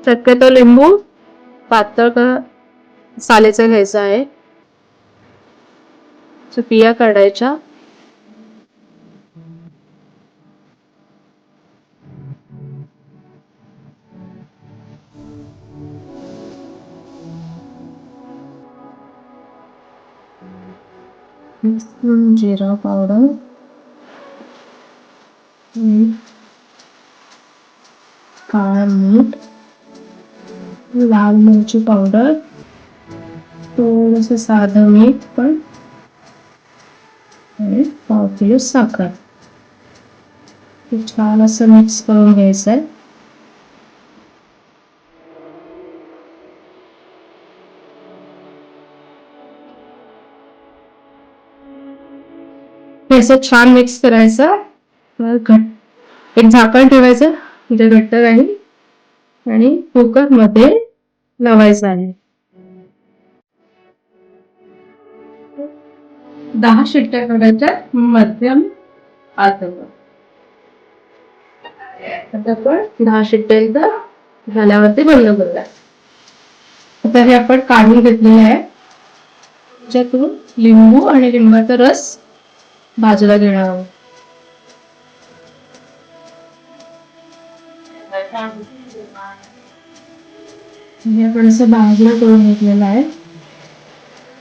शक्यतो लिंबू पातळ सालेचा घ्यायचा आहे. बिया काढायच्या. जिरा पावडर, काळा मीठ, लाल मिरची पावडर, थोडंसं साधं मीठ पण, आणि 1 किलो साखर. हे छान असं मिक्स करून घ्यायचं आहे. हे असं छान मिक्स करायचं. एक झाकण ठेवायचं म्हणजे घट्ट राहील आणि कुकर मध्ये लावायचं आहे. 10 शिट्ट्या करायच्या मध्यम आचेवर. आता आपण 10 शिट्ट्या एकदा झाल्यावरती बंद करूया. आता हे आपण काढून घेतलेलं आहे. त्यातून लिंबू आणि लिंबाचा रस बाजूला घेणार आहोत. हे आपण असं बाजूला करून घेतलेलं आहे.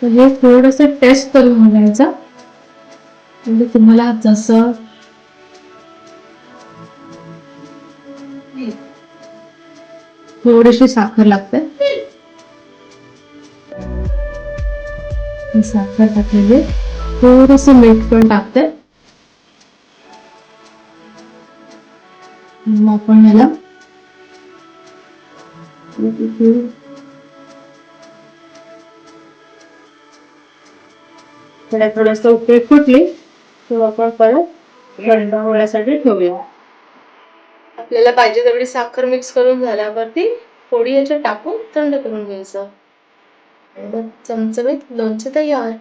तर हे थोडंसं टेस्ट करून बघायचं. म्हणजे तुम्हाला जसं थोडीशी साखर लागते. साखर टाकलेली, थोडंसं मीठ पण टाकते. मग आपण याला थोडंसं उकळी फुटली किंवा आपण परत थंड होण्यासाठी ठेवूया. आपल्याला पाहिजे तेवढी साखर मिक्स करून झाल्यावरती फोडी याच्यात टाकून थंड करून घ्यायचं. चमचमीत लोणचं तयार.